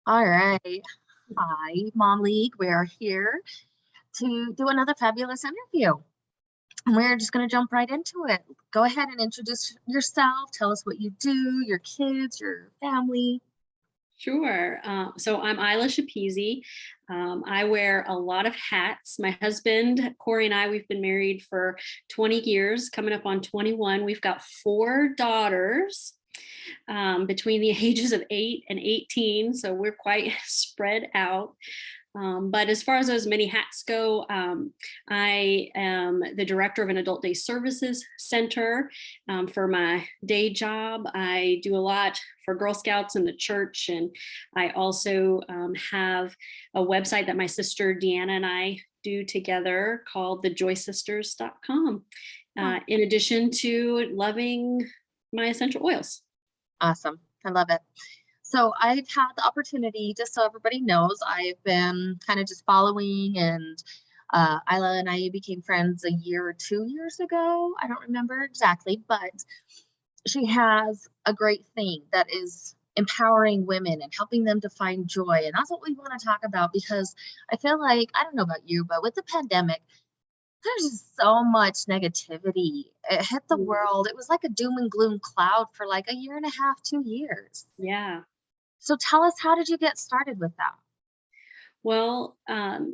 All right. Hi, Mom League. We're here to do another fabulous interview. And we're just going to jump right into it. Go ahead and introduce yourself. Tell us what you do, your kids, your family. Sure. So I'm Ila Schepisi. I wear a lot of hats. My husband, Corey, and we've been married for 20 years, coming up on 21. We've got four daughters between the ages of 8 and 18. So we're quite spread out. But as far as those many hats go, I am the director of an adult day services center for my day job. I do a lot for Girl Scouts and the church. And I also have a website that my sister Deanna and I do together called thejoysisters.com, Oh, in addition to loving my essential oils. awesome. I love it. So I've had the opportunity, just so everybody knows, I've been kind of just following, and Isla and I became friends a year or 2 years ago. I don't remember exactly, but she has a great thing that is empowering women and helping them to find joy. And that's what we want to talk about, because I feel like, I don't know about you, but with the pandemic, there's just so much negativity. It hit the Mhm. world. It was like a doom and gloom cloud for like a year and a half, 2 years. Yeah. So tell us, how did you get started with that?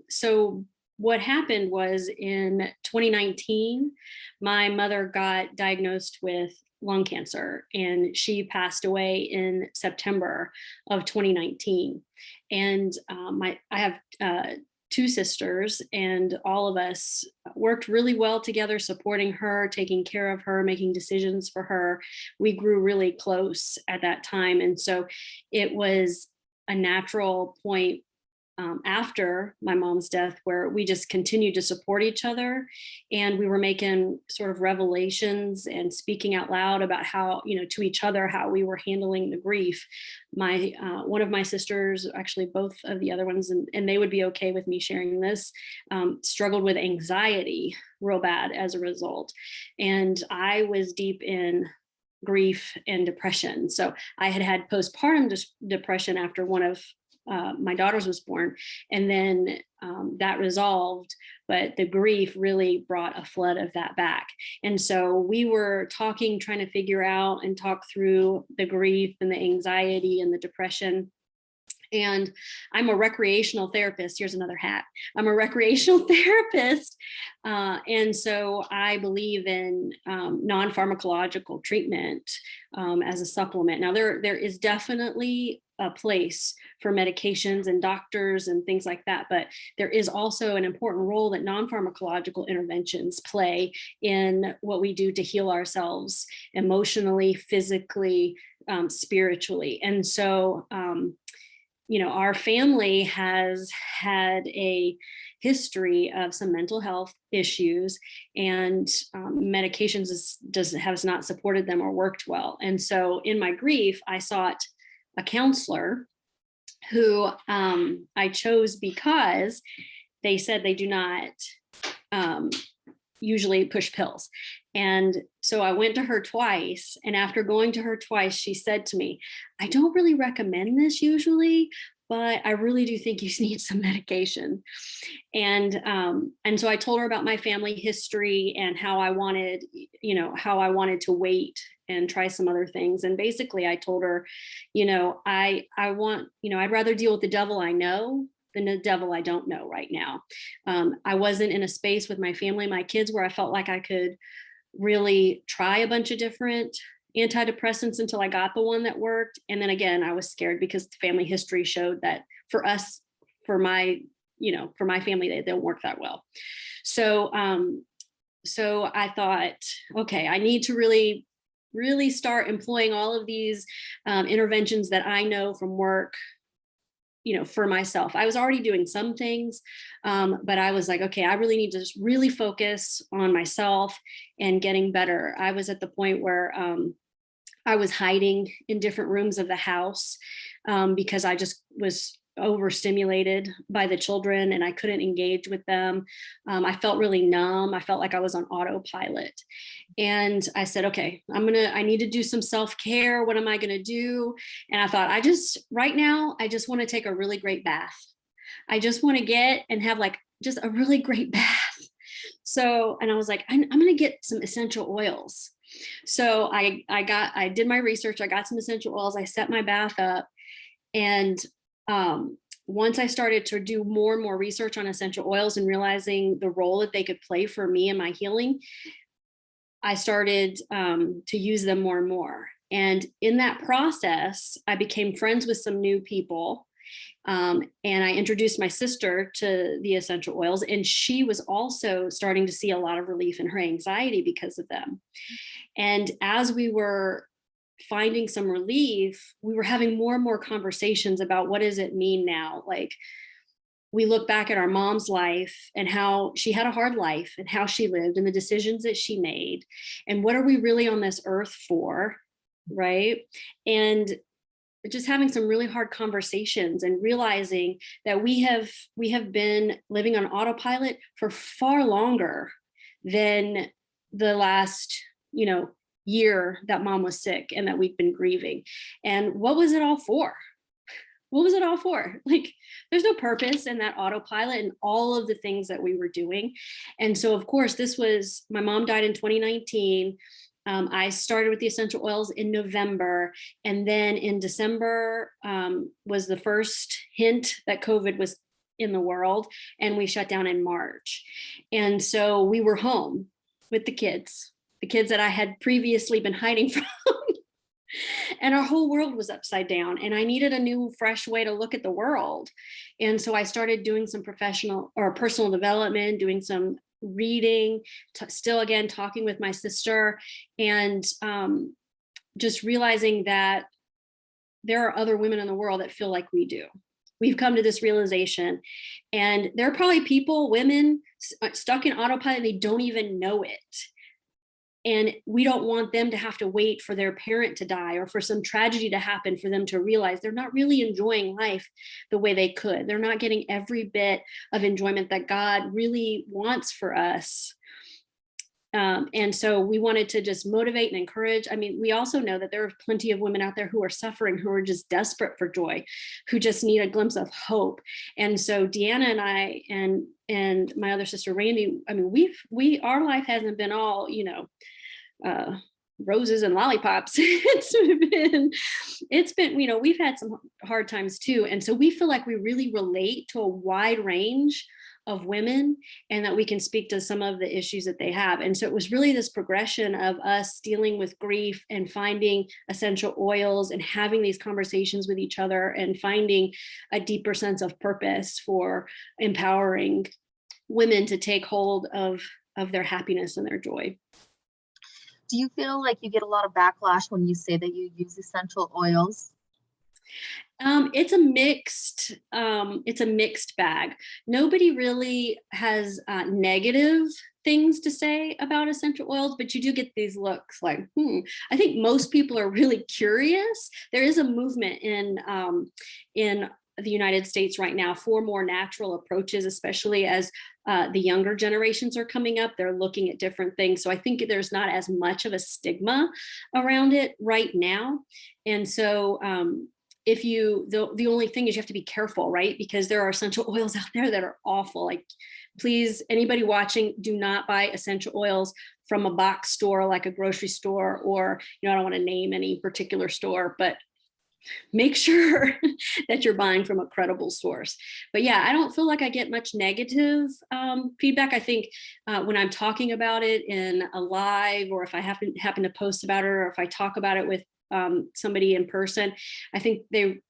So what happened was in 2019, my mother got diagnosed with lung cancer and she passed away in September of 2019. And I have two sisters, and all of us worked really well together, supporting her, taking care of her, making decisions for her. We grew really close at that time. And so it was a natural point after my mom's death where we just continued to support each other, and we were making sort of revelations and speaking out loud about how, to each other, how we were handling the grief. My one of my sisters, actually both of the other ones, and they would be okay with me sharing this, struggled with anxiety real bad as a result, and I was deep in grief and depression. So I had had postpartum depression after one of my daughters was born, and then that resolved, but the grief really brought a flood of that back. And so we were talking, trying to figure out and talk through the grief and the anxiety and the depression. And I'm a recreational therapist. Here's another hat. I'm a recreational therapist. And so I believe in non pharmacological treatment as a supplement. Now, there is definitely a place for medications and doctors and things like that, but there is also an important role that non pharmacological interventions play in what we do to heal ourselves emotionally, physically, spiritually. And so, our family has had a history of some mental health issues, and medications has not supported them or worked well. And so in my grief, I sought a counselor who I chose because they said they do not um, usually push pills. And so I went to her twice. And after going to her twice, she said to me, I don't really recommend this usually, but I really do think you need some medication. And so I told her about my family history and how I wanted, how I wanted to wait and try some other things. And basically I told her, I want, I'd rather deal with the devil I know than the devil I don't know right now. I wasn't in a space with my family, my kids, where I felt like I could really try a bunch of different antidepressants until I got the one that worked. And then again, I was scared because the family history showed that for us, for my, for my family, they don't work that well. So I thought, okay, I need to really start employing all of these interventions that I know from work, for myself. I was already doing some things, but I was like, okay, I really need to just really focus on myself and getting better. I was at the point where I was hiding in different rooms of the house because I just was overstimulated by the children and I couldn't engage with them. I felt really numb. I felt like I was on autopilot. And I said, okay, I need to do some self-care. What am I going to do? And I thought, right now, I just want to take a really great bath. I just want to get and have like just a really great bath. So, and I was like, I'm going to get some essential oils. So I did my research. I got some essential oils. I set my bath up. And once I started to do more and more research on essential oils and realizing the role that they could play for me and my healing, I started to use them more and more. And in that process, I became friends with some new people. And I introduced my sister to the essential oils, and she was also starting to see a lot of relief in her anxiety because of them. And as we were finding some relief, we were having more and more conversations about what does it mean now? Like, we look back at our mom's life and how she had a hard life and how she lived and the decisions that she made. And what are we really on this earth for? Right. And just having some really hard conversations and realizing that we have been living on autopilot for far longer than the last, year that mom was sick and that we've been grieving. And what was it all for? What was it all for? Like, there's no purpose in that autopilot and all of the things that we were doing. And so, of course, my mom died in 2019. I started with the essential oils in November. And then in December was the first hint that COVID was in the world. And we shut down in March. And so we were home with the kids that I had previously been hiding from. And our whole world was upside down. And I needed a new, fresh way to look at the world. And so I started doing some professional or personal development, doing some reading, still again, talking with my sister, and just realizing that there are other women in the world that feel like we do. We've come to this realization, and there are probably women stuck in autopilot, they don't even know it. And we don't want them to have to wait for their parent to die or for some tragedy to happen for them to realize they're not really enjoying life the way they could. They're not getting every bit of enjoyment that God really wants for us. And so we wanted to just motivate and encourage. I mean, we also know that there are plenty of women out there who are suffering, who are just desperate for joy, who just need a glimpse of hope. And so Deanna and I and my other sister Randy, I mean, our life hasn't been all, roses and lollipops. It's been, we've had some hard times too. And so we feel like we really relate to a wide range of women and that we can speak to some of the issues that they have. And so it was really this progression of us dealing with grief and finding essential oils and having these conversations with each other and finding a deeper sense of purpose for empowering women to take hold of their happiness and their joy. Do you feel like you get a lot of backlash when you say that you use essential oils? It's a mixed bag. Nobody really has negative things to say about essential oils, but you do get these looks like, I think most people are really curious. There is a movement in the United States right now for more natural approaches, especially as the younger generations are coming up. They're looking at different things. So I think there's not as much of a stigma around it right now. And so the only thing is you have to be careful, right? Because there are essential oils out there that are awful. Like, please, anybody watching, do not buy essential oils from a box store, like a grocery store, or, I don't want to name any particular store, but make sure that you're buying from a credible source. But yeah, I don't feel like I get much negative feedback. I think when I'm talking about it in a live, or if I happen to post about it, or if I talk about it with somebody in person, I think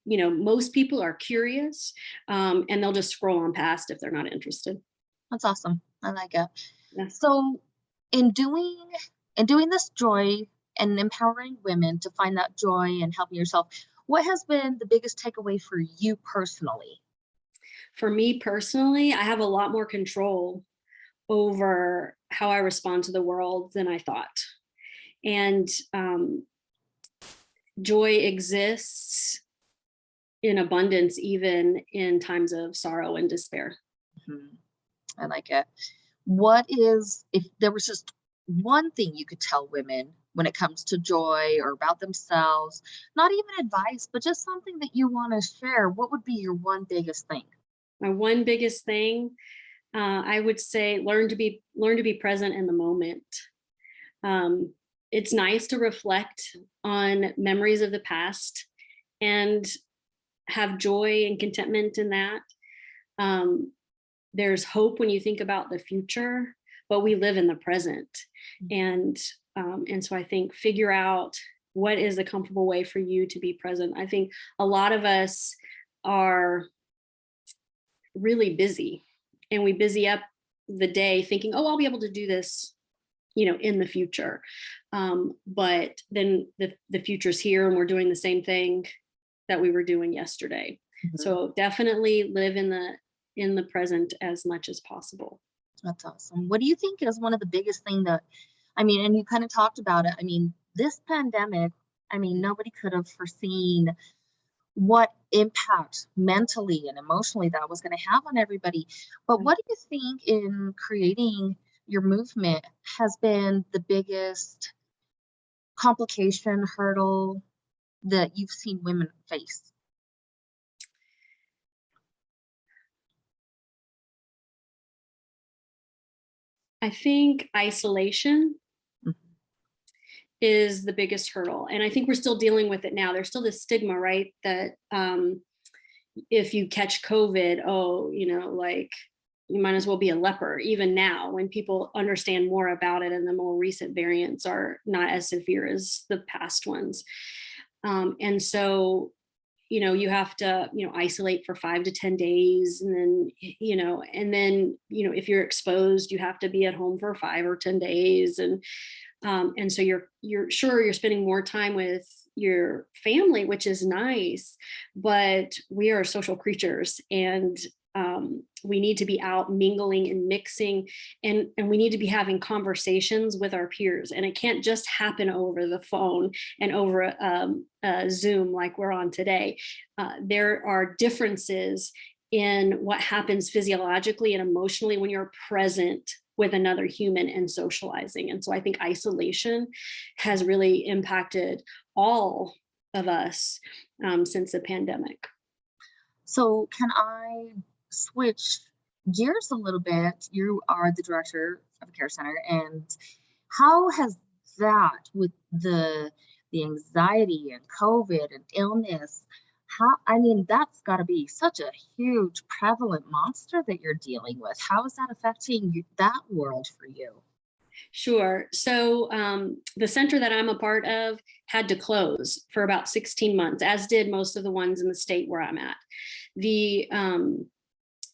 most people are curious, and they'll just scroll on past if they're not interested. That's awesome. I like it. Yeah. So in doing this joy and empowering women to find that joy and helping yourself, what has been the biggest takeaway for you personally? For me personally, I have a lot more control over how I respond to the world than I thought. And joy exists in abundance, even in times of sorrow and despair. Mhm. I like it. What is, if there was just one thing you could tell women when it comes to joy or about themselves, not even advice, but just something that you want to share, what would be your one biggest thing? My one biggest thing, I would say, learn to be present in the moment. Um, it's nice to reflect on memories of the past and have joy and contentment in that. Um, there's hope when you think about the future, but we live in the present, and and so I think figure out what is a comfortable way for you to be present. I think a lot of us are really busy, and we busy up the day thinking, oh, I'll be able to do this, in the future. But then the future's here and we're doing the same thing that we were doing yesterday. Mhm. So definitely live in the present as much as possible. That's awesome. What do you think is one of the biggest thing that, I mean, and you kind of talked about it. I mean, this pandemic, I mean, nobody could have foreseen what impact mentally and emotionally that was going to have on everybody. But what do you think in creating your movement has been the biggest complication, hurdle that you've seen women face? I think isolation Mhm. is the biggest hurdle. And I think we're still dealing with it now. There's still this stigma, right? That if you catch COVID, oh, like you might as well be a leper, even now when people understand more about it and the more recent variants are not as severe as the past ones. And so, you have to, isolate for 5 to 10 days. And then if you're exposed, you have to be at home for 5 or 10 days. And so you're sure you're spending more time with your family, which is nice, but we are social creatures, and we need to be out mingling and mixing, and we need to be having conversations with our peers, and it can't just happen over the phone and over Zoom like we're on today. There are differences in what happens physiologically and emotionally when you're present with another human and socializing. And so I think isolation has really impacted all of us since the pandemic. So, can I switch gears a little bit? You are the director of a care center, and how has that, with the anxiety and COVID and illness, how, I mean, that's got to be such a huge prevalent monster that you're dealing with. How is that affecting you, that world for you? Sure. So the center that I'm a part of had to close for about 16 months, as did most of the ones in the state where I'm at. The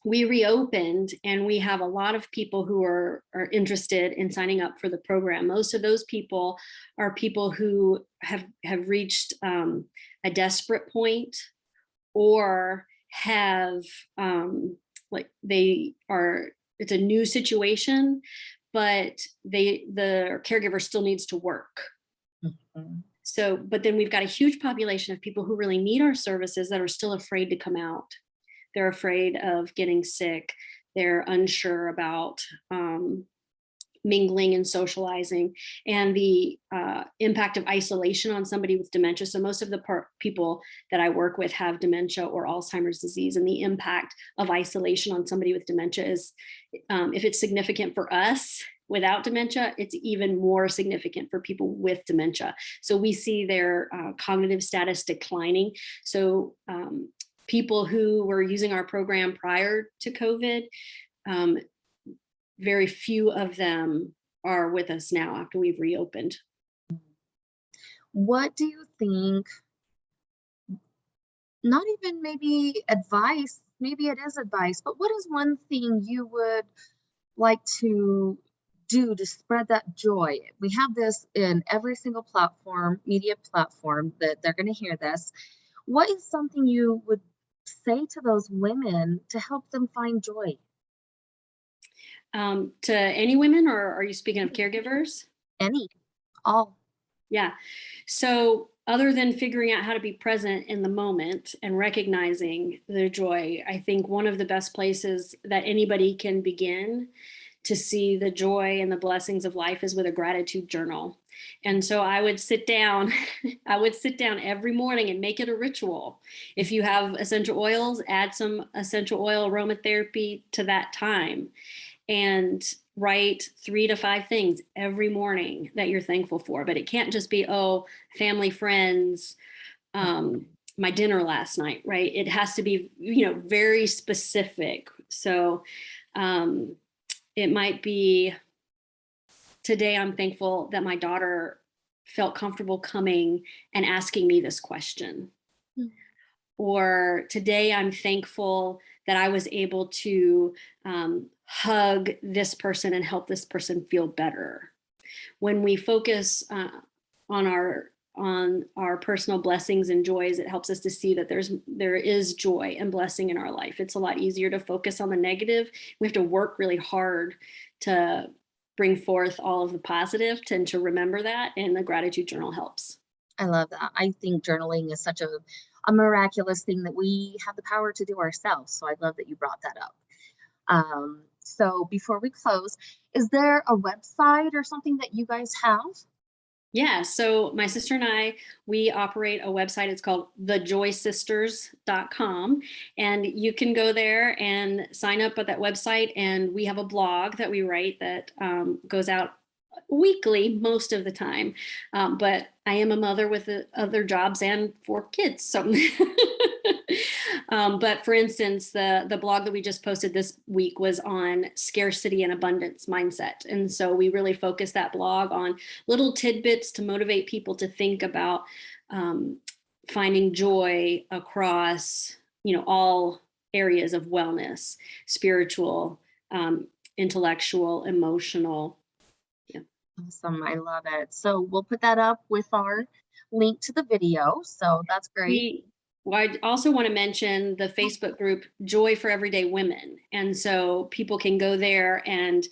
We reopened, and we have a lot of people who are interested in signing up for the program. Most of those people are people who have reached a desperate point, or have like they are it's a new situation, but the caregiver still needs to work. Mhm. So, but then we've got a huge population of people who really need our services that are still afraid to come out. They're afraid of getting sick. They're unsure about mingling and socializing, and the impact of isolation on somebody with dementia. So most of the people that I work with have dementia or Alzheimer's disease, and the impact of isolation on somebody with dementia is, if it's significant for us without dementia, it's even more significant for people with dementia. So we see their cognitive status declining. So people who were using our program prior to COVID, um, very few of them are with us now after we've reopened. What do you think, not even maybe advice, maybe it is advice, but what is one thing you would like to do to spread that joy? We have this in every single platform, media platform, that they're going to hear this. What is something you would say to those women to help them find joy? To any women, or are you speaking of caregivers? Any, all. Yeah. So other than figuring out how to be present in the moment and recognizing the joy, I think one of the best places that anybody can begin to see the joy and the blessings of life is with a gratitude journal. And so I would sit down, I would sit down every morning and make it a ritual. If you have essential oils, add some essential oil aromatherapy to that time, and write 3 to 5 things every morning that you're thankful for. But it can't just be, oh, family, friends, my dinner last night, right? It has to be, very specific. So it might be, today I'm thankful that my daughter felt comfortable coming and asking me this question. Mm-hmm. Or today I'm thankful that I was able to hug this person and help this person feel better. When we focus on our personal blessings and joys, it helps us to see that there is joy and blessing in our life. It's a lot easier to focus on the negative. We have to work really hard to bring forth all of the positive and to remember that, and the gratitude journal helps. I love that. I think journaling is such a miraculous thing that we have the power to do ourselves. So I love that you brought that up. So before we close, is there a website or something that you guys have? Yeah, so my sister and I, we operate a website. It's called thejoysisters.com. And you can go there and sign up at that website. And we have a blog that we write that goes out weekly most of the time. But I am a mother with other jobs and 4 kids. So but for instance, the blog that we just posted this week was on scarcity and abundance mindset. And so we really focus that blog on little tidbits to motivate people to think about finding joy across, all areas of wellness, spiritual, intellectual, emotional. Yeah. Awesome. I love it. So we'll put that up with our link to the video. So that's great. I also want to mention the Facebook group Joy for Everyday Women. And so people can go there and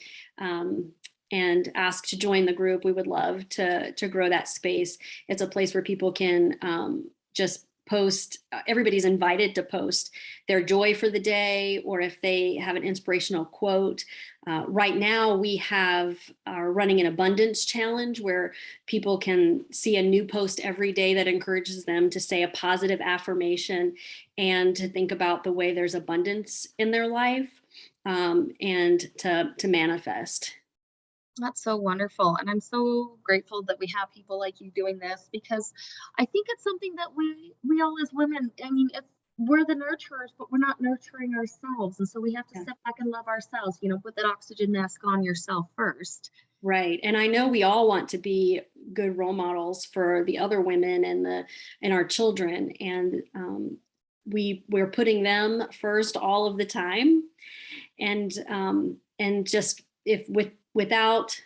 ask to join the group. We would love to grow that space. It's a place where people can just post. Everybody's invited to post their joy for the day, or if they have an inspirational quote. Right now we are running an abundance challenge where people can see a new post every day that encourages them to say a positive affirmation and to think about the way there's abundance in their life, and to manifest. That's so wonderful. And I'm so grateful that we have people like you doing this, because I think it's something that we all as women, I mean, we're the nurturers, but we're not nurturing ourselves. And so we have to step back and love ourselves, put that oxygen mask on yourself first. Right. And I know we all want to be good role models for the other women and our children. And we're putting them first all of the time. And just without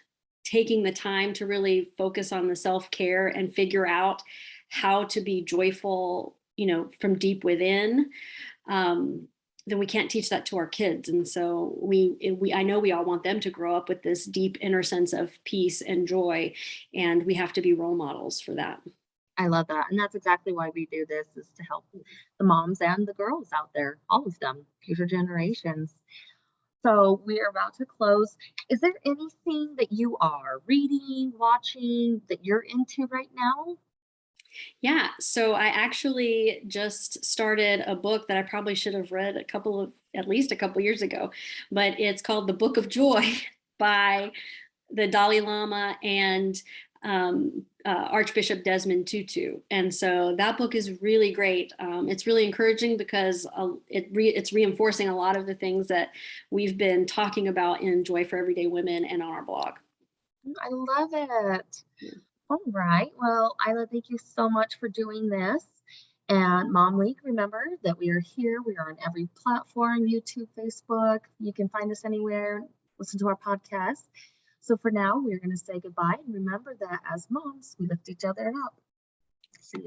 taking the time to really focus on the self-care and figure out how to be joyful, from deep within, then we can't teach that to our kids. And so I know we all want them to grow up with this deep inner sense of peace and joy, and we have to be role models for that. I love that. And that's exactly why we do this, is to help the moms and the girls out there, all of them, future generations. So we are about to close. Is there anything that you are reading, watching, that you're into right now? Yeah, so I actually just started a book that I probably should have read at least a couple years ago, but it's called The Book of Joy by the Dalai Lama and Archbishop Desmond Tutu. And so that book is really great. It's really encouraging because it's reinforcing a lot of the things that we've been talking about in Joy for Everyday Women and on our blog. I love it. All right. Well, Ila, thank you so much for doing this. And Mom Week, remember that we are here. We are on every platform, YouTube, Facebook. You can find us anywhere, listen to our podcast. So for now, we're going to say goodbye. And remember that as moms, we lift each other up. See ya.